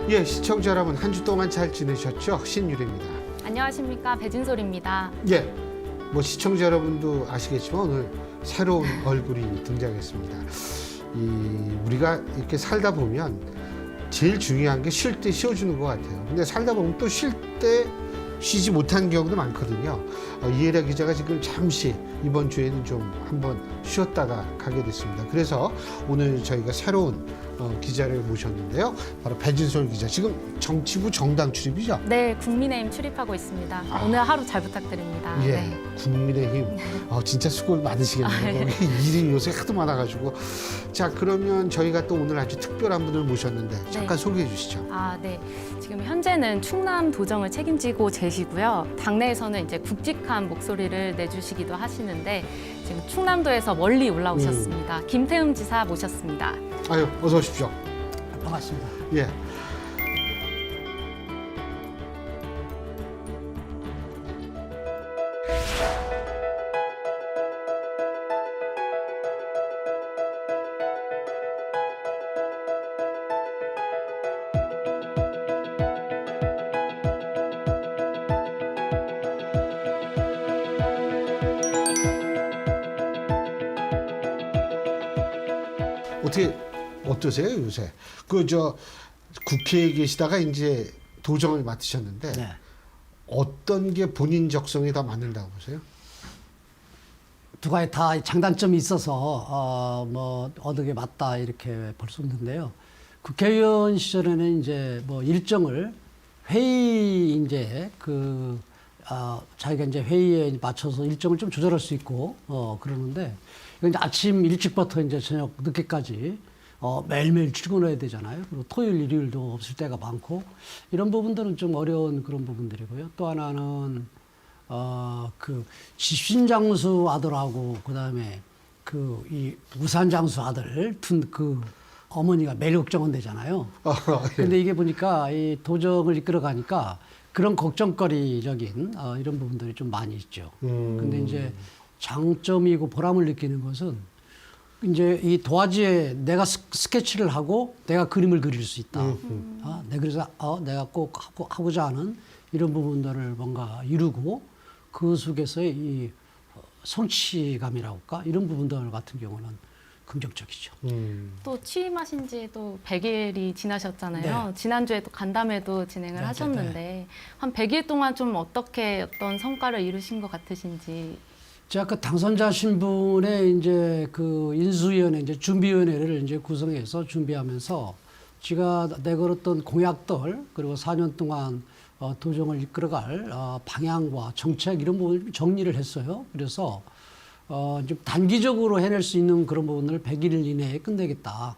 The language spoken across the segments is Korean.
예, 시청자 여러분 한 주 동안 잘 지내셨죠? 신유리입니다. 안녕하십니까, 배진솔입니다. 예, 뭐 시청자 여러분도 아시겠지만 오늘 새로운 얼굴이 등장했습니다. 우리가 이렇게 살다 보면 제일 중요한 게 쉴 때 쉬어주는 것 같아요. 근데 살다 보면 또 쉴 때 쉬지 못한 경우도 많거든요. 이혜라 기자가 지금 잠시 이번 주에는 좀 한번 쉬었다가 가게 됐습니다. 그래서 오늘 저희가 새로운 기자를 모셨는데요. 바로 배진솔 기자. 지금 정치부 정당 출입이죠? 네, 국민의힘 출입하고 있습니다. 오늘 하루 잘 부탁드립니다. 예, 네. 국민의힘. 진짜 수고 많으시겠네요. 일이 요새 하도 많아가지고. 자, 그러면 저희가 또 오늘 아주 특별한 분을 모셨는데 잠깐 소개해 주시죠. 네. 지금 현재는 충남 도정을 책임지고 계시고요. 당내에서는 이제 굵직한 목소리를 내주시기도 하시는데 지금 충남도에서 멀리 올라오셨습니다. 김태흠 지사 모셨습니다. 아유, 어서 오십시오. 반갑습니다. 예. 어떠세요 요새? 국회에 계시다가 이제 도정을 맡으셨는데 네. 어떤 게 본인 적성에 더 맞는다고 보세요? 두 가지 다 장단점이 있어서 뭐 어느 게 맞다 이렇게 볼 수 있는데요. 국회의원 시절에는 이제 뭐 일정을 회의 이제 자기가 이제 회의에 맞춰서 일정을 좀 조절할 수 있고 그러는데 이건 이제 아침 일찍부터 이제 저녁 늦게까지 매일매일 출근해야 되잖아요. 그리고 토요일, 일요일도 없을 때가 많고 이런 부분들은 좀 어려운 그런 부분들이고요. 또 하나는 집신장수 아들하고 그다음에 이 우산장수 아들 둔 어머니가 매일 걱정은 되잖아요. 예. 근데 이게 보니까 이 도정을 이끌어 가니까 그런 걱정거리적인 이런 부분들이 좀 많이 있죠. 근데 이제 장점이고 보람을 느끼는 것은 이제 이 도화지에 내가 스케치를 하고 내가 그림을 그릴 수 있다. 그래서 내가 꼭 하고자 하는 이런 부분들을 뭔가 이루고 그 속에서의 이 성취감이라고 할까? 이런 부분들 같은 경우는 긍정적이죠. 또 취임하신 지 또 100일이 지나셨잖아요. 네. 지난주에 또 간담회도 진행을 네, 하셨는데 네. 한 100일 동안 좀 어떤 성과를 이루신 것 같으신지. 제가 당선자 신분의 이제 인수위원회, 이제 준비위원회를 이제 구성해서 준비하면서 제가 내걸었던 공약들 그리고 4년 동안 도정을 이끌어갈 방향과 정책 이런 부분을 정리를 했어요. 그래서 좀 단기적으로 해낼 수 있는 그런 부분을 100일 이내에 끝내겠다.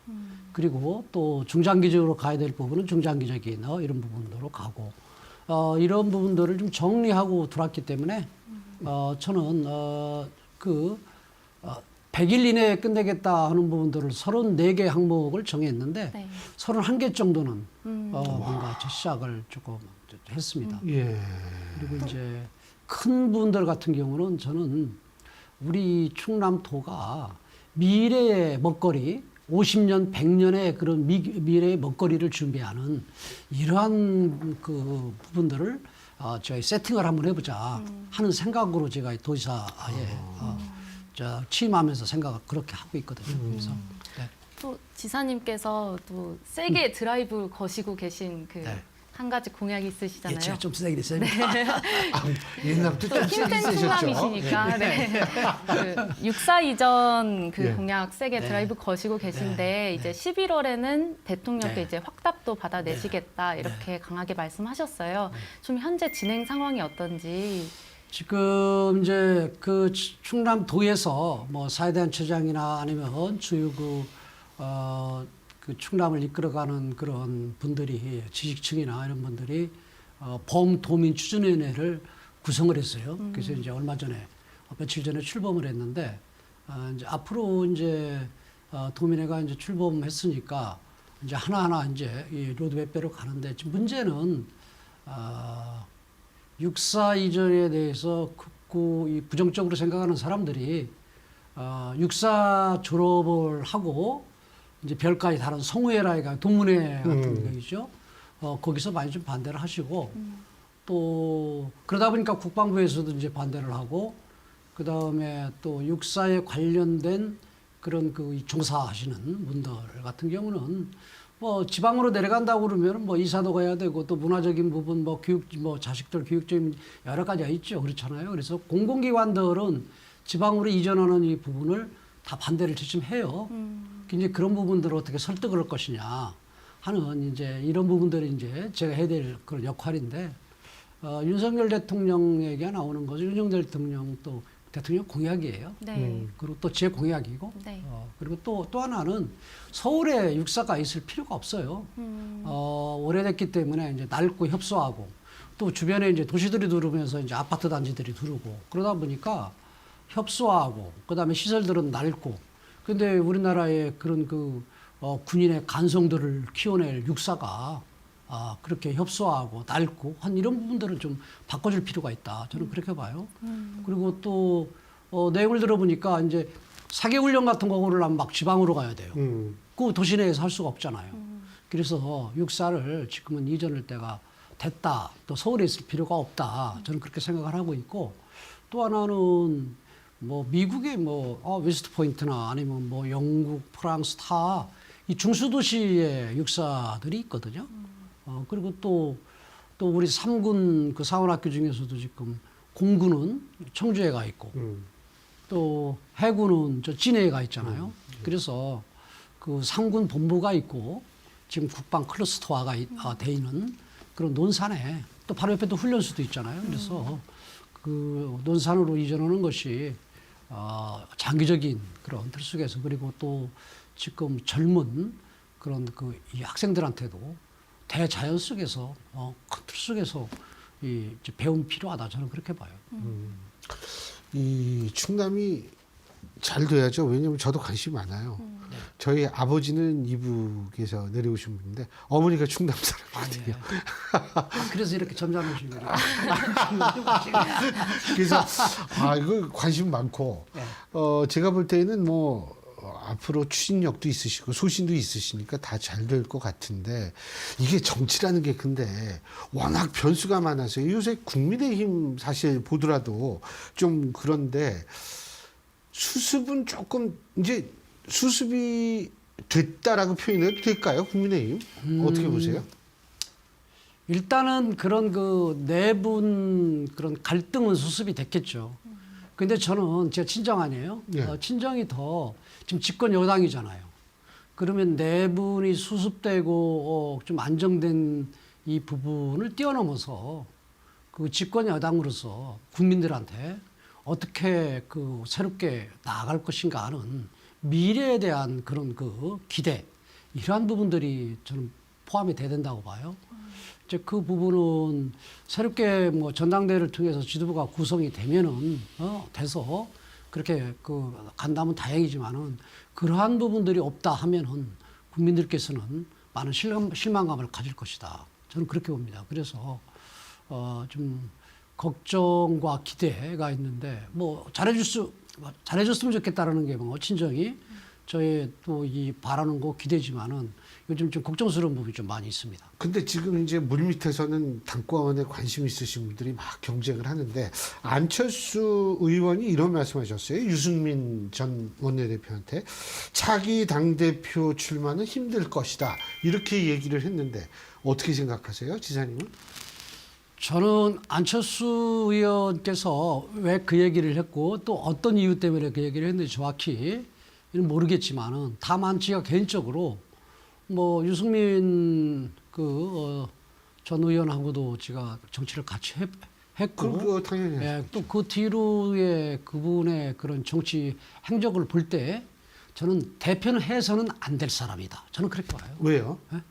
그리고 또 중장기적으로 가야 될 부분은 중장기적인 이런 부분으로 가고 이런 부분들을 좀 정리하고 들어왔기 때문에 저는 100일 이내에 끝내겠다 하는 부분들을 34개 항목을 정했는데 네. 31개 정도는 뭔가 시작을 조금 했습니다. 예. 그리고 이제 큰 부분들 같은 경우는 저는 우리 충남도가 미래의 먹거리 50년, 100년의 그런 미래의 먹거리를 준비하는 이러한 부분들을 저희 세팅을 한번 해보자 하는 생각으로 제가 도지사에 취임하면서 생각을 그렇게 하고 있거든요. 그래서 네. 또 지사님께서 또 세게 드라이브 거시고 계신 네. 한 가지 공약이 있으시잖아요. 예, 제가 좀 세게 됐어요. 옛날부터 또 좀 힘센 세셨죠? 충남이시니까 육사 이전 예. 공약 세게 네. 드라이브 거시고 계신데 네. 이제 11월에는 대통령께 네. 이제 확답도 받아내시겠다 이렇게 강하게 말씀하셨어요. 좀 현재 진행 상황이 어떤지. 지금 이제 충남도에서 뭐 사회단체장이나 아니면 주요 충남을 이끌어가는 그런 분들이 지식층이나 이런 분들이 범도민추진위원회를 구성을 했어요. 그래서 이제 얼마 전에 며칠 전에 출범을 했는데 이제 앞으로 이제 도민회가 이제 출범했으니까 이제 하나하나 이제 이 로드맵대로 가는데 지금 문제는 육사 이전에 대해서 이 부정적으로 생각하는 사람들이 육사 졸업을 하고 이제 별까지 다른 성우회라가 동문회 같은 거이죠. 거기서 많이 좀 반대를 하시고 또 그러다 보니까 국방부에서도 이제 반대를 하고 그 다음에 또 육사에 관련된 그런 그 종사하시는 분들 같은 경우는 뭐 지방으로 내려간다고 그러면 뭐 이사도 가야 되고 또 문화적인 부분 뭐 교육 뭐 자식들 교육적인 여러 가지가 있죠. 그렇잖아요. 그래서 공공기관들은 지방으로 이전하는 이 부분을 다 반대를 지금 해요. 이제 그런 부분들을 어떻게 설득을 할 것이냐 하는 이제 이런 부분들이 이제 제가 해야 될 그런 역할인데 윤석열 대통령 얘기가 나오는 거죠. 윤석열 대통령 또 대통령 공약이에요. 네. 그리고 또 제 공약이고 네. 그리고 또 하나는 서울에 육사가 있을 필요가 없어요. 오래됐기 때문에 이제 낡고 협소하고 또 주변에 이제 도시들이 들어오면서 이제 아파트 단지들이 들어오고 그러다 보니까 협소하고 그다음에 시설들은 낡고 근데 우리나라의 그런 그 군인의 간성들을 키워낼 육사가 그렇게 협소하고 낡고 한 이런 부분들은 좀 바꿔줄 필요가 있다. 저는 그렇게 봐요. 그리고 또 내용을 들어보니까 이제 사계훈련 같은 거를 하면 막 지방으로 가야 돼요. 그 도시 내에서 할 수가 없잖아요. 그래서 육사를 지금은 이전할 때가 됐다. 또 서울에 있을 필요가 없다. 저는 그렇게 생각을 하고 있고 또 하나는 뭐 미국의 뭐 웨스트 포인트나 아니면 뭐 영국, 프랑스 다 이 중수도시에 육사들이 있거든요. 그리고 또 우리 3군 그 사관학교 중에서도 지금 공군은 청주에 가 있고 또 해군은 저 진해에 가 있잖아요. 그래서 그 3군 본부가 있고 지금 국방 클러스터화가 돼 있는 그런 논산에 또 바로 옆에 또 훈련소도 있잖아요. 그래서 그 논산으로 이전하는 것이 장기적인 그런 틀 속에서 그리고 또 지금 젊은 그런 그 이 학생들한테도 대자연 속에서 큰 틀 속에서 이 배움 필요하다 저는 그렇게 봐요. 이 충남이 잘 돼야죠. 왜냐하면 저도 관심이 많아요. 저희 아버지는 이북에서 내려오신 분인데 어머니가 충남 사람이거든요. 그래서 이렇게 점잖으신 거예요. 그래서 이거 관심 많고 제가 볼 때는 뭐 앞으로 추진력도 있으시고 소신도 있으시니까 다 잘 될 것 같은데 이게 정치라는 게 근데 워낙 변수가 많아서 요새 국민의힘 사실 보더라도 좀 그런데 수습은 조금 이제 수습이 됐다라고 표현해도 될까요? 국민의힘 어떻게 보세요? 일단은 그런 그 내분 그런 갈등은 수습이 됐겠죠. 근데 저는 제가 친정 아니에요. 예. 친정이 더 지금 집권 여당이잖아요. 그러면 내분이 수습되고 좀 안정된 이 부분을 뛰어넘어서 그 집권 여당으로서 국민들한테 어떻게 그 새롭게 나아갈 것인가 하는 미래에 대한 그런 그 기대 이러한 부분들이 저는 포함이 돼야 된다고 봐요. 이제 그 부분은 새롭게 뭐 전당대회를 통해서 지도부가 구성이 되면은 돼서 그렇게 그 간다면 다행이지만은 그러한 부분들이 없다 하면은 국민들께서는 많은 실망감을 가질 것이다. 저는 그렇게 봅니다. 그래서 좀 걱정과 기대가 있는데 뭐 잘해줬으면 좋겠다라는 게 뭐 친정이 저의 또 이 바라는 거 기대지만은 요즘 좀 걱정스러운 부분이 좀 많이 있습니다. 근데 지금 이제 물밑에서는 당권에 관심 있으신 분들이 막 경쟁을 하는데 안철수 의원이 이런 말씀하셨어요. 유승민 전 원내대표한테 차기 당대표 출마는 힘들 것이다. 이렇게 얘기를 했는데 어떻게 생각하세요, 지사님은? 저는 안철수 의원께서 왜 그 얘기를 했고 또 어떤 이유 때문에 그 얘기를 했는지 정확히 모르겠지만은 다만 제가 개인적으로 뭐 유승민 전 의원하고도 제가 정치를 같이 했고 당연히 예, 또 그 뒤로의 그분의 그런 정치 행적을 볼 때 저는 대표는 해서는 안 될 사람이다. 저는 그렇게 봐요. 왜요? 예?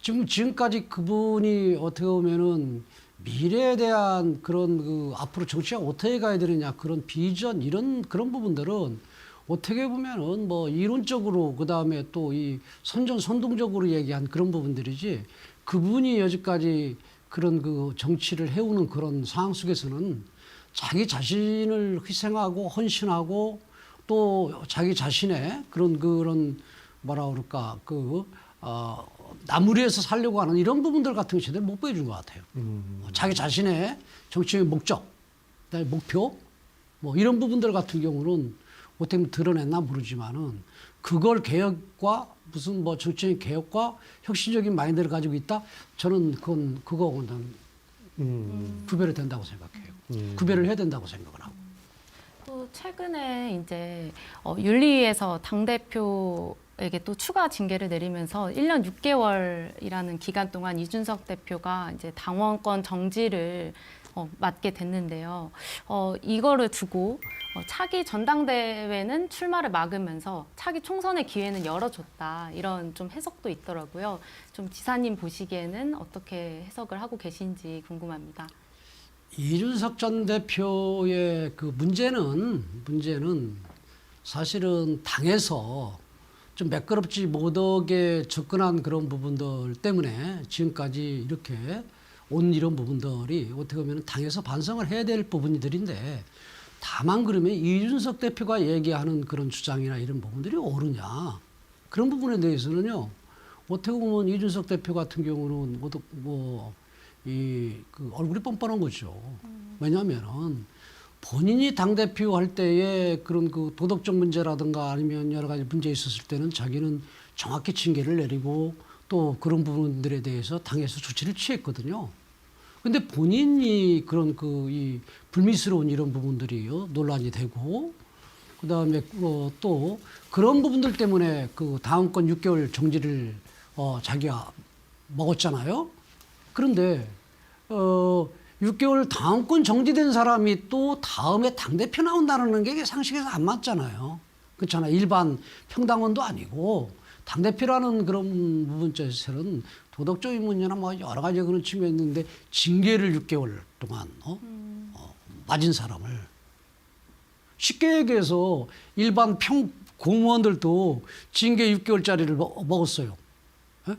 지금까지 그분이 어떻게 보면은 미래에 대한 그런 그 앞으로 정치가 어떻게 가야 되느냐 그런 비전 이런 그런 부분들은 어떻게 보면은 뭐 이론적으로 그 다음에 또 이 선동적으로 얘기한 그런 부분들이지 그분이 여지까지 그런 그 정치를 해오는 그런 상황 속에서는 자기 자신을 희생하고 헌신하고 또 자기 자신의 그런 뭐라 그럴까 나무리에서 살려고 하는 이런 부분들 같은 거 제대로 못 보여준 것 같아요. 자기 자신의 정치적인 목적, 그다음에 목표, 뭐 이런 부분들 같은 경우는 어떻게 보면 드러냈나 모르지만은 그걸 개혁과 무슨 뭐 정치적인 개혁과 혁신적인 마인드를 가지고 있다. 저는 그거는 구별이 된다고 생각해요. 구별을 해야 된다고 생각을 하고. 또 최근에 이제 윤리위에서 당대표에게 또 추가 징계를 내리면서 1년 6개월이라는 기간 동안 이준석 대표가 이제 당원권 정지를 맡게 됐는데요. 이거를 두고 차기 전당대회는 출마를 막으면서 차기 총선의 기회는 열어줬다. 이런 좀 해석도 있더라고요. 좀 지사님 보시기에는 어떻게 해석을 하고 계신지 궁금합니다. 이준석 전 대표의 그 문제는 사실은 당에서 좀 매끄럽지 못하게 접근한 그런 부분들 때문에 지금까지 이렇게 온 이런 부분들이 어떻게 보면 당에서 반성을 해야 될 부분들인데 다만 그러면 이준석 대표가 얘기하는 그런 주장이나 이런 부분들이 옳으냐 그런 부분에 대해서는요 어떻게 보면 이준석 대표 같은 경우는 그 얼굴이 뻔뻔한 거죠. 왜냐하면은 본인이 당 대표 할 때에 그런 그 도덕적 문제라든가 아니면 여러 가지 문제 있었을 때는 자기는 정확히 징계를 내리고 또 그런 부분들에 대해서 당에서 조치를 취했거든요. 근데 본인이 그런 이 불미스러운 이런 부분들이요 논란이 되고 그다음에 또 그런 부분들 때문에 그 당원권 6개월 정지를 자기가 먹었잖아요. 그런데 6개월 당원권 정지된 사람이 또 다음에 당대표 나온다는 게 상식에서 안 맞잖아요. 그렇잖아요. 일반 평당원도 아니고 당대표라는 그런 부분에서는 도덕적인 문제나 뭐 여러 가지 그런 측면이 있는데 징계를 6개월 동안 맞은 사람을 쉽게 얘기해서 일반 공무원들도 징계 6개월짜리를 먹었어요. 예?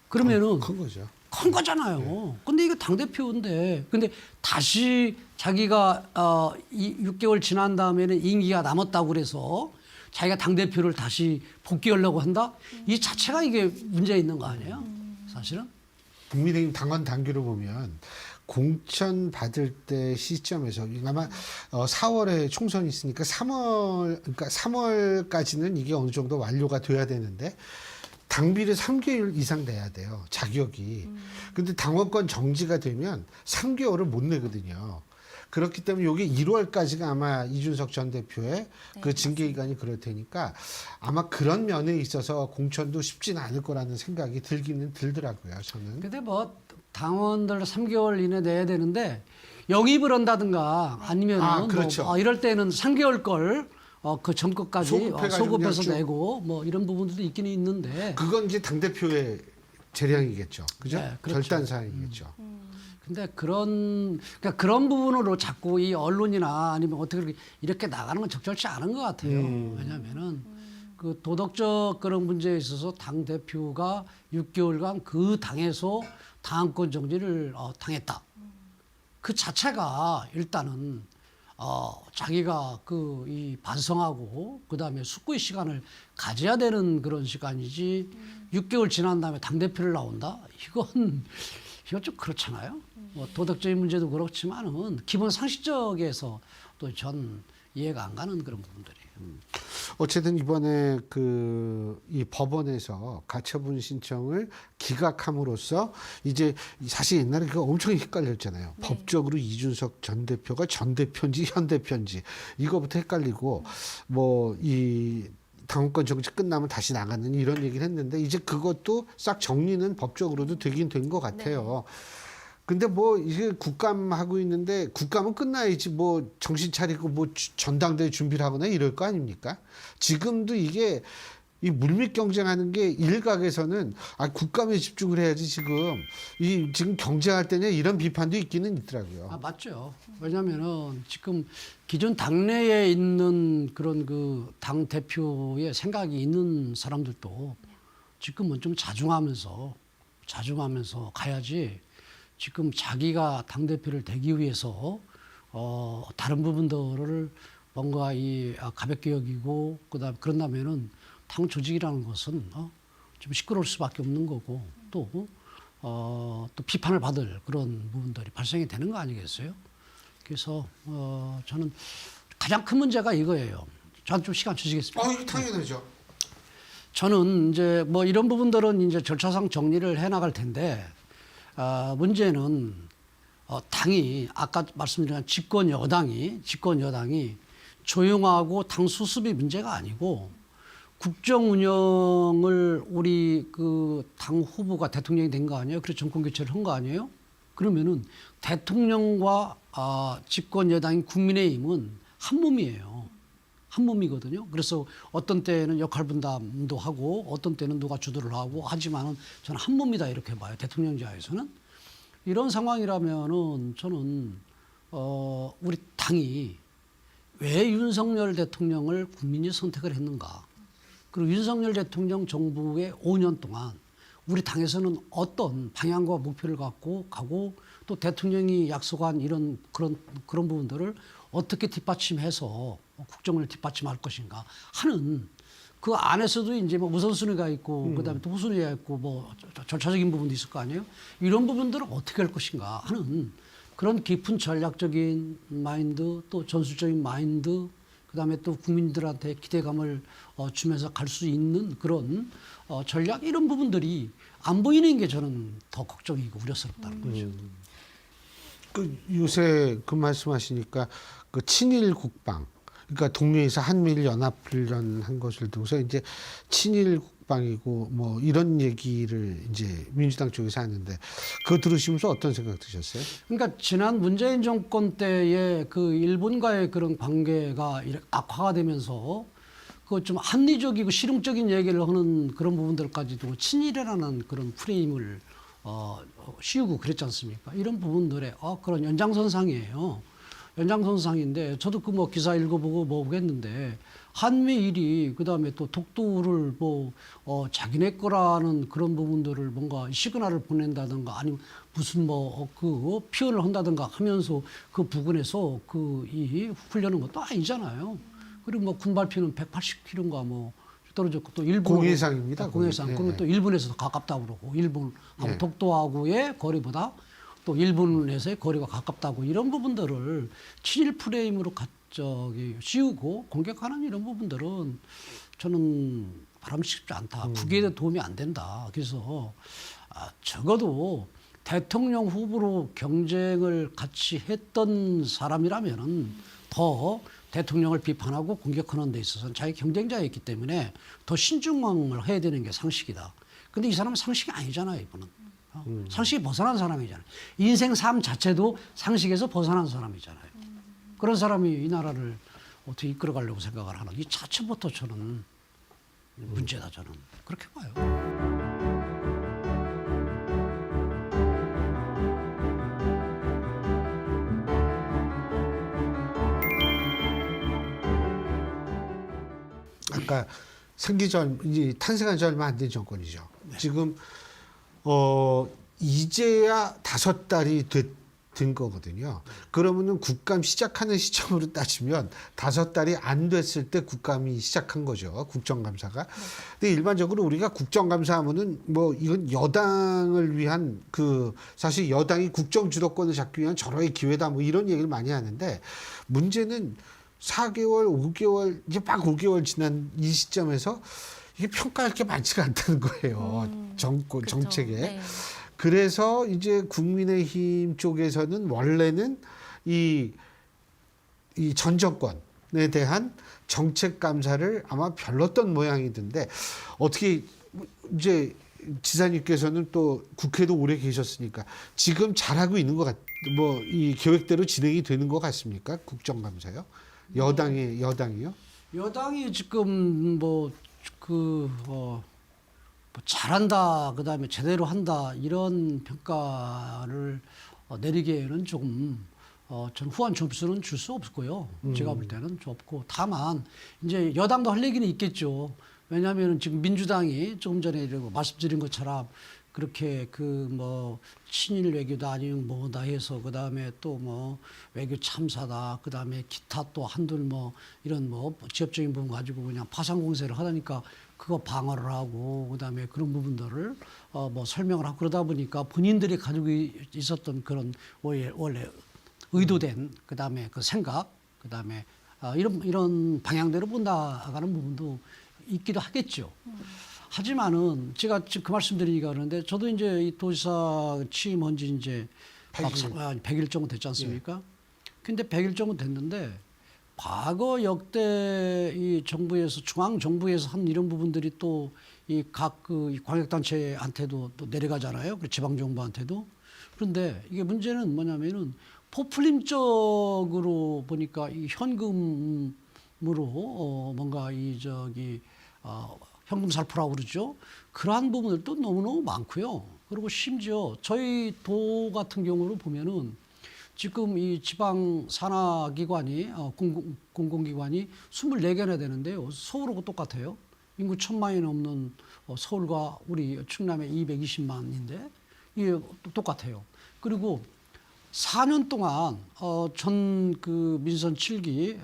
그러면은 큰 거죠. 큰 거잖아요. 네. 근데 이거 당대표인데 근데 다시 자기가 6개월 지난 다음에는 임기가 남았다고 그래서 자기가 당대표를 다시 복귀하려고 한다? 이 자체가 이게 문제 있는 거 아니에요? 사실은? 국민의힘 당원 당규를 보면 공천 받을 때 시점에서 아마 4월에 총선이 있으니까 3월까지는 이게 어느 정도 완료가 돼야 되는데 당비를 3개월 이상 내야 돼요. 자격이. 근데 당원권 정지가 되면 3개월을 못 내거든요. 그렇기 때문에 이게 1월까지가 아마 이준석 전 대표의 그 징계 기간이 그럴 테니까 아마 그런 면에 있어서 공천도 쉽지는 않을 거라는 생각이 들기는 들더라고요. 저는. 근데 뭐 당원들 3개월 이내 내야 되는데 영입을 한다든가 아니면 그렇죠. 이럴 때는 3개월 걸 그 전끝까지 소급해서 그냥 내고 뭐 이런 부분들도 있기는 있는데 그건 이제 당대표의 재량이겠죠. 그죠? 네, 그렇죠. 결단 사항이겠죠. 근데 그러니까 그런 부분으로 자꾸 이 언론이나 아니면 어떻게 이렇게 나가는 건 적절치 않은 것 같아요. 왜냐면은 그 도덕적 그런 문제에 있어서 당 대표가 6개월간 그 당에서 당권 정지를 당했다. 그 자체가 일단은 자기가 이 반성하고 그다음에 숙고의 시간을 가져야 되는 그런 시간이지 6개월 지난 다음에 당대표를 나온다? 이건 좀 그렇잖아요. 뭐 도덕적인 문제도 그렇지만은 기본 상식적에서 또 전 이해가 안 가는 그런 부분들이에요. 어쨌든 이번에 이 법원에서 가처분 신청을 기각함으로써 이제 사실 옛날에 그거 엄청 헷갈렸잖아요. 네. 법적으로 이준석 전 대표가 전 대표인지 현 대표인지 이거부터 헷갈리고 뭐 이 당원권 정지 끝나면 다시 나가는 이런 얘기를 했는데 이제 그것도 싹 정리는 법적으로도 되긴 된 것 같아요. 근데 뭐 이게 국감하고 있는데 국감은 끝나야지 뭐 정신 차리고 뭐 전당대회 준비를 하거나 이럴 거 아닙니까? 지금도 이게 이 물밑 경쟁하는 게 일각에서는 국감에 집중을 해야지 지금 경쟁할 때냐 이런 비판도 있기는 있더라고요. 맞죠. 왜냐면은 지금 기존 당내에 있는 그런 그 당 대표의 생각이 있는 사람들도 지금은 좀 자중하면서 가야지. 지금 자기가 당대표를 되기 위해서 다른 부분들을 뭔가 가볍게 여기고 그다음에 그런다면은 당 조직이라는 것은 좀 시끄러울 수밖에 없는 거고 또 비판을 받을 그런 부분들이 발생이 되는 거 아니겠어요? 그래서 저는 가장 큰 문제가 이거예요. 저한테 좀 시간 주시겠습니까? 이거 당연하죠. 저는 이제 뭐 이런 부분들은 이제 절차상 정리를 해 나갈 텐데 문제는 당이 아까 말씀드린 집권 여당이 조용하고 당 수습이 문제가 아니고 국정 운영을 우리 그 당 후보가 대통령이 된 거 아니에요? 그래서 정권 교체를 한 거 아니에요? 그러면은 대통령과 집권 여당인 국민의힘은 한 몸이에요. 한 몸이거든요. 그래서 어떤 때는 역할 분담도 하고 어떤 때는 누가 주도를 하고 하지만은 저는 한 몸이다 이렇게 봐요. 대통령제하에서는. 이런 상황이라면은 저는 우리 당이 왜 윤석열 대통령을 국민이 선택을 했는가? 그리고 윤석열 대통령 정부의 5년 동안 우리 당에서는 어떤 방향과 목표를 갖고 가고 또 대통령이 약속한 이런 그런 부분들을 어떻게 뒷받침해서 국정을 뒷받침할 것인가 하는 그 안에서도 이제 뭐 우선순위가 있고 그다음에 또 후순위가 있고 뭐 절차적인 부분도 있을 거 아니에요. 이런 부분들을 어떻게 할 것인가 하는 그런 깊은 전략적인 마인드 또 전술적인 마인드 그다음에 또 국민들한테 기대감을 주면서 갈 수 있는 그런 전략 이런 부분들이 안 보이는 게 저는 더 걱정이고 우려스럽다는 거죠. 그 요새 그 말씀하시니까 그 친일 국방, 그러니까 동료에서 한미일 연합훈련 한 것을 두고서 이제 친일 국방이고 뭐 이런 얘기를 이제 민주당 쪽에서 하는데 그거 들으시면서 어떤 생각 드셨어요? 그러니까 지난 문재인 정권 때의 그 일본과의 그런 관계가 이렇게 악화가 되면서 그 좀 합리적이고 실용적인 얘기를 하는 그런 부분들까지도 친일이라는 그런 프레임을 씌우고 그랬지 않습니까? 이런 부분들의 그런 연장선상이에요. 연장선상인데 저도 그 뭐 기사 읽어보고 뭐 보겠는데 한미일이 그다음에 또 독도를 뭐 자기네 거라는 그런 부분들을 뭔가 시그널을 보낸다든가 아니면 무슨 뭐 그 표현을 한다든가 하면서 그 부근에서 그 이 훈련한 것도 아니잖아요. 그리고 뭐 군발표는 180km인가 뭐 떨어졌고 또 일본 공해상입니다. 공해상. 그러면 네. 또 일본에서 가깝다고 그러고 일본하고 네. 독도하고의 거리보다 또 일본에서의 거리가 가깝다고 이런 부분들을 친일 프레임으로 씌우고 공격하는 이런 부분들은 저는 바람직하지 않다. 국익에 도움이 안 된다. 그래서 적어도 대통령 후보로 경쟁을 같이 했던 사람이라면은 더 대통령을 비판하고 공격하는 데 있어서는 자기 경쟁자였기 때문에 더 신중을 해야 되는 게 상식이다. 근데 이 사람은 상식이 아니잖아요, 이분은. 상식이 벗어난 사람이잖아요. 인생 삶 자체도 상식에서 벗어난 사람이잖아요. 그런 사람이 이 나라를 어떻게 이끌어가려고 생각을 하나. 이 자체부터 저는 문제다, 저는. 그렇게 봐요. 아까 이제 탄생한 지 얼마 안 된 정권이죠. 네. 지금 이제야 5달이 된 거거든요. 그러면은 국감 시작하는 시점으로 따지면 5달이 안 됐을 때 국감이 시작한 거죠. 국정감사가. 근데 일반적으로 우리가 국정감사하면은 뭐 이건 여당을 위한 사실 여당이 국정 주도권을 잡기 위한 절호의 기회다 뭐 이런 얘기를 많이 하는데 문제는 4개월, 5개월, 이제 막 5개월 지난 이 시점에서 이게 평가할 게 많지가 않다는 거예요. 정권, 그렇죠. 정책에. 네. 그래서 이제 국민의힘 쪽에서는 원래는 이 전 정권에 대한 정책 감사를 아마 별렀던 모양이던데 어떻게 이제 지사님께서는 또 국회도 오래 계셨으니까 지금 잘하고 있는 것 뭐 이 계획대로 진행이 되는 것 같습니까? 국정감사요? 여당이요? 여당이 지금 잘한다, 그 다음에 제대로 한다, 이런 평가를 내리기에는 조금, 전 후한 점수는 줄 수 없고요. 제가 볼 때는 없고. 다만, 이제 여당도 할 얘기는 있겠죠. 왜냐하면 지금 민주당이 조금 전에 말씀드린 것처럼 그렇게 친일 외교다 아니면 뭐다 해서 그 다음에 또 뭐 외교 참사다 그 다음에 기타 또 한둘 뭐 이런 뭐 지엽적인 부분 가지고 그냥 파상 공세를 하다니까 그거 방어를 하고 그다음에 그런 부분들을 뭐 설명을 하고 그러다 보니까 본인들이 가지고 있었던 그런 원래 의도된 그다음에 그 생각 그다음에 이런 방향대로 본다가는 부분도 있기도 하겠죠. 하지만은 제가 지금 그 말씀드리니까 그러는데 저도 이제 이 도지사 취임한 지 이제 100일 정도 됐지 않습니까? 근데 100일 정도 됐는데 과거 역대 이 정부에서 중앙 정부에서 한 이런 부분들이 또 이 각 그 광역단체한테도 또 내려가잖아요. 그 지방 정부한테도. 그런데 이게 문제는 뭐냐면은 포퓰림적으로 보니까 이 현금으로 뭔가 이 현금 살포라고 그러죠. 그러한 부분들도 너무너무 많고요. 그리고 심지어 저희 도 같은 경우로 보면은 지금 이 지방 산하기관이 공공기관이 24개나 되는데요. 서울하고 똑같아요. 인구 1000만이 넘는 서울과 우리 충남의 220만인데 이게 똑같아요. 그리고 4년 동안 전 그 민선 7기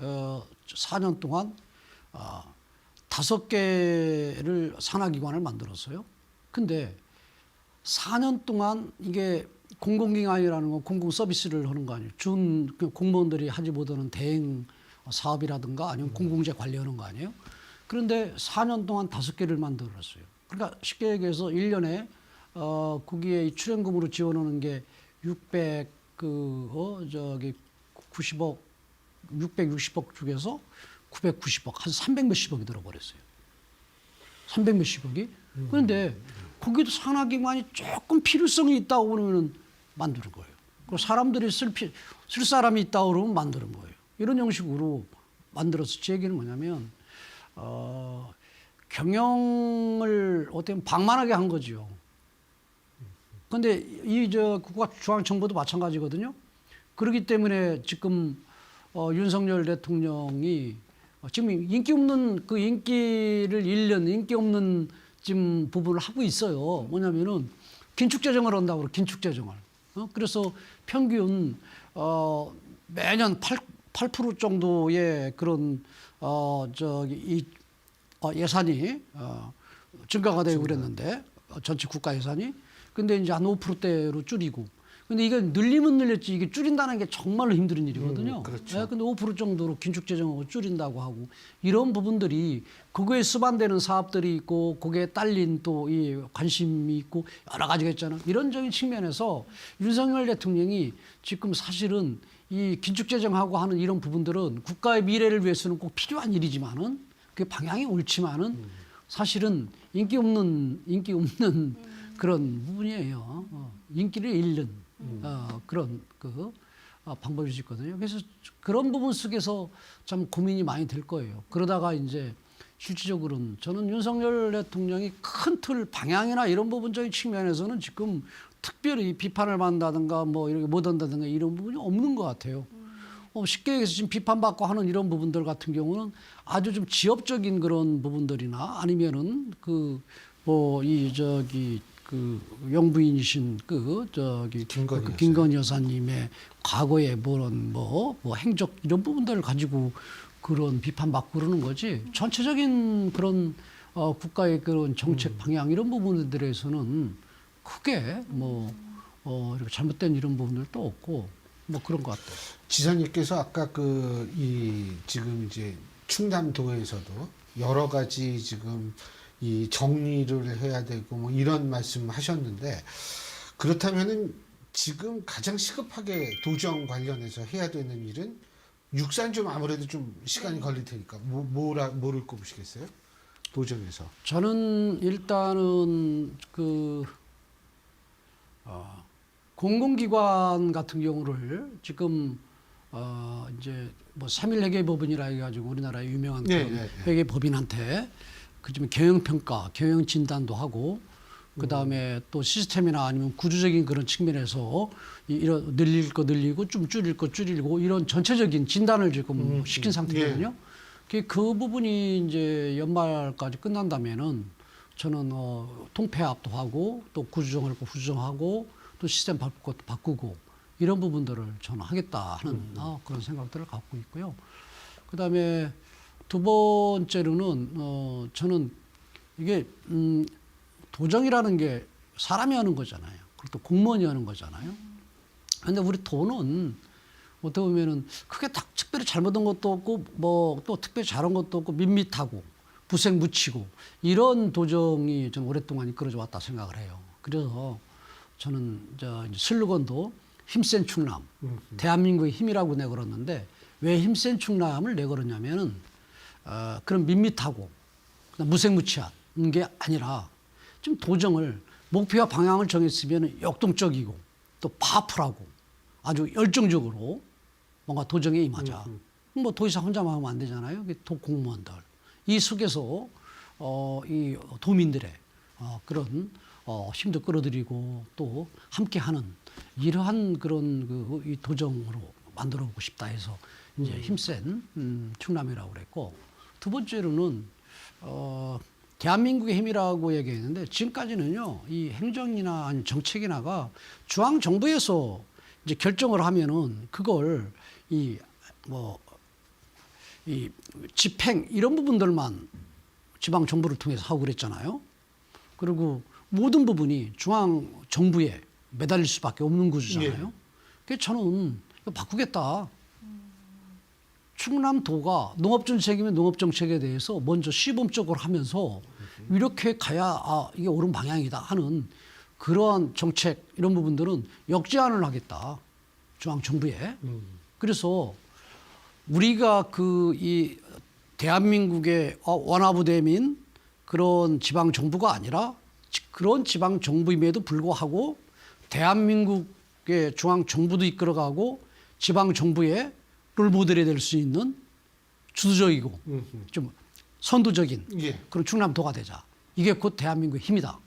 4년 동안 5개를 산하기관을 만들었어요. 근데 4년 동안 이게 공공기관이라는 건 공공 서비스를 하는 거 아니에요. 그 공무원들이 하지 못하는 대행 사업이라든가 아니면 공공재 관리하는 거 아니에요. 그런데 4년 동안 5개를 만들었어요. 그러니까 쉽게 얘기해서 1년에 거기에 출연금으로 지원하는 게 90억, 660억 중에서 990억, 한 300 몇십억이 들어버렸어요. 300 몇십억이. 그런데 거기도 산하기관이 조금 필요성이 있다고 그러면 만드는 거예요. 그 사람들이 쓸 사람이 있다고 그러면 만드는 거예요. 이런 형식으로 만들어서 제 얘기는 뭐냐면 경영을 어떻게 보면 방만하게 한 거죠. 그런데 이 국가중앙정부도 마찬가지거든요. 그렇기 때문에 지금 윤석열 대통령이 지금 인기 없는 그 인기를 잃는 인기 없는 지금 부분을 하고 있어요. 뭐냐면은 긴축재정을 한다고 그래요. 긴축재정을. 그래서 평균 매년 8% 정도의 그런 예산이 증가가 되고 그랬는데 전체 국가 예산이. 근데 이제 한 5%대로 줄이고. 근데 이게 늘리면 늘렸지 이게 줄인다는 게 정말로 힘든 일이거든요. 그렇죠. 네, 근데 5% 정도로 긴축재정하고 줄인다고 하고 이런 부분들이 그거에 수반되는 사업들이 있고 거기에 딸린 또 이 관심이 있고 여러 가지가 있잖아요. 이런적인 측면에서 윤석열 대통령이 지금 사실은 이 긴축재정하고 하는 이런 부분들은 국가의 미래를 위해서는 꼭 필요한 일이지만은 그 방향이 옳지만은 사실은 인기 없는 그런 부분이에요. 인기를 잃는 그런 방법일 수 있거든요. 그래서 그런 부분 속에서 참 고민이 많이 될 거예요. 그러다가 이제 실질적으로는 저는 윤석열 대통령이 큰 틀 방향이나 이런 부분적인 측면에서는 지금 특별히 비판을 받는다든가 뭐 이렇게 못한다든가 이런 부분이 없는 것 같아요. 쉽게 얘기해서 지금 비판받고 하는 이런 부분들 같은 경우는 아주 좀 지엽적인 그런 부분들이나 아니면은 영부인이신 김건희 여사님의 과거의 뭐 행적 이런 부분들을 가지고 그런 비판받고 그러는 거지. 전체적인 그런 국가의 그런 정책 방향 이런 부분들에서는 크게 이렇게 잘못된 이런 부분들도 없고 뭐 그런 것 같아요. 지사님께서 아까 지금 이제 충남도에서도 여러 가지 지금 이 정리를 해야 되고 뭐 이런 말씀하셨는데 그렇다면은 지금 가장 시급하게 도정 관련해서 해야 되는 일은 육산 좀 아무래도 좀 시간이 걸릴 테니까 뭐를 꼽으시겠어요? 도정에서. 저는 일단은 공공기관 같은 경우를 지금 이제 뭐 3.1 회계법인이라 해가지고 우리나라의 유명한 그런 회계법인한테 그좀 경영평가, 경영진단도 하고 그다음에 또 시스템이나 아니면 구조적인 그런 측면에서 이런 늘릴 거 늘리고 좀 줄일 거 줄이고 이런 전체적인 진단을 지금 시킨 상태거든요. 그 부분이 이제 연말까지 끝난다면은 저는 통폐합도 하고 또 구조정을 구조정하고 또 시스템 바꾸고 이런 부분들을 저는 하겠다 하는 그런 생각들을 갖고 있고요. 그다음에 두 번째로는 저는 이게 도정이라는 게 사람이 하는 거잖아요. 그리고 또 공무원이 하는 거잖아요. 근데 우리 도는 어떻게 보면은 크게 특별히 잘못한 것도 없고 뭐 또 특별히 잘한 것도 없고 밋밋하고 부생무치고 이런 도정이 좀 오랫동안 이끌어져 왔다 생각을 해요. 그래서 저는 이제 슬로건도 힘센 충남, 대한민국의 힘이라고 내걸었는데 왜 힘센 충남을 내걸었냐면은 그런 밋밋하고 무색무취한 게 아니라 좀 도정을 목표와 방향을 정했으면 역동적이고 또 파워풀하고 아주 열정적으로 뭔가 도정에 임하자. 뭐 도의사 혼자만 하면 안 되잖아요. 도 공무원들 이 속에서 이 도민들의 그런 힘도 끌어들이고 또 함께하는 이러한 그런 이 도정으로 만들어보고 싶다 해서 이제 힘센 충남이라고 그랬고 두 번째로는 대한민국의 힘이라고 얘기했는데 지금까지는요 이 행정이나 아니 정책이나가 중앙 정부에서 이제 결정을 하면은 그걸 이 집행 이런 부분들만 지방 정부를 통해서 하고 그랬잖아요. 그리고 모든 부분이 중앙 정부에 매달릴 수밖에 없는 구조잖아요. 예. 그래서 저는 이거 바꾸겠다. 충남도가 농업정책이면 농업정책에 대해서 먼저 시범적으로 하면서 이렇게 가야 이게 옳은 방향이다 하는 그러한 정책 이런 부분들은 역제안을 하겠다. 중앙정부에. 그래서 우리가 이 대한민국의 원화부대민 그런 지방정부가 아니라 그런 지방정부임에도 불구하고 대한민국의 중앙정부도 이끌어가고 지방정부의 롤모델이 될 수 있는 주도적이고 좀 선도적인 예. 그런 충남도가 되자. 이게 곧 대한민국의 힘이다.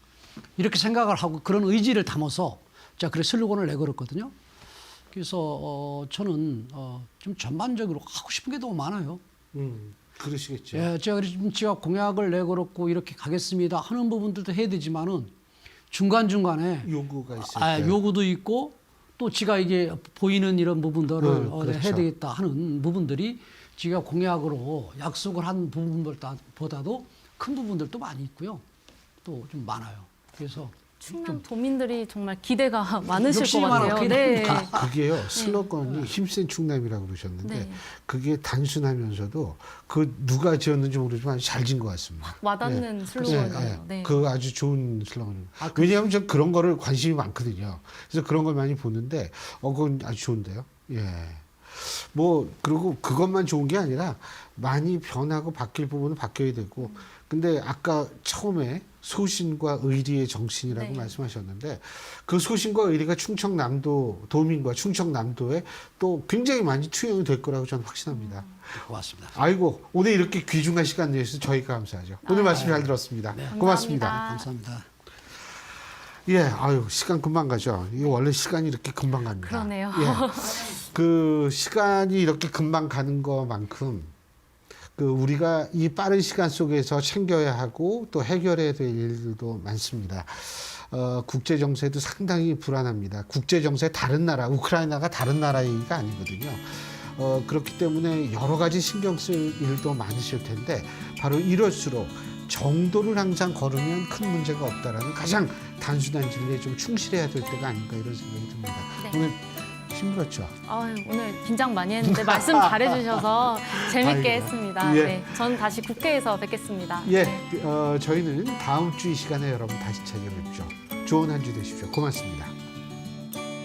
이렇게 생각을 하고 그런 의지를 담아서 제가 그래 슬로건을 내걸었거든요. 그래서 저는 좀 전반적으로 하고 싶은 게 너무 많아요. 그러시겠죠. 예, 제가 공약을 내걸었고 이렇게 가겠습니다 하는 부분들도 해야 되지만은 중간중간에 요구가 있을 때. 요구도 있고 또 지가 이게 보이는 이런 부분들을 그렇죠. 해야 되겠다 하는 부분들이 지가 공약으로 약속을 한 부분보다도 큰 부분들도 많이 있고요. 또 좀 많아요. 그래서 충남 도민들이 정말 기대가 많으실 욕심이 것 같아요. 많았긴 네. 그게요 슬로건이 힘센 충남이라고 그러셨는데 네. 그게 단순하면서도 그 누가 지었는지 모르지만 잘 지은 것 같습니다. 와닿는 슬로건이에요. 네. 그 아주 좋은 슬로건입니다. 왜냐하면 저 그런 거를 관심이 많거든요. 그래서 그런 걸 많이 보는데 그건 아주 좋은데요. 예. 뭐 그리고 그것만 좋은 게 아니라 많이 변하고 바뀔 부분은 바뀌어야 되고 근데 아까 처음에 소신과 의리의 정신이라고 네. 말씀하셨는데 그 소신과 의리가 충청남도 도민과 충청남도에 또 굉장히 많이 투영이 될 거라고 저는 확신합니다. 고맙습니다. 아이고 오늘 이렇게 귀중한 시간 내주셔서 저희가 감사하죠. 오늘 말씀 잘 들었습니다. 네. 고맙습니다. 감사합니다. 예, 아유 시간 금방 가죠. 이게 원래 시간이 이렇게 금방 갑니다. 그러네요. 예, 그 시간이 이렇게 금방 가는 것만큼 그 우리가 이 빠른 시간 속에서 챙겨야 하고 또 해결해야 될 일들도 많습니다. 국제 정세도 상당히 불안합니다. 국제 정세 다른 나라, 우크라이나가 다른 나라 얘기가 아니거든요. 그렇기 때문에 여러 가지 신경 쓸 일도 많으실 텐데 바로 이럴수록 정도를 항상 걸으면 큰 문제가 없다라는 가장 단순한 진리에 좀 충실해야 될 때가 아닌가 이런 생각이 듭니다. 네. 오늘 힘들었죠? 오늘 긴장 많이 했는데 말씀 잘해주셔서 재밌게 아이고. 했습니다. 예. 네, 전 다시 국회에서 뵙겠습니다. 예, 네. 저희는 다음 주 이 시간에 여러분 다시 찾아뵙죠. 좋은 한 주 되십시오. 고맙습니다.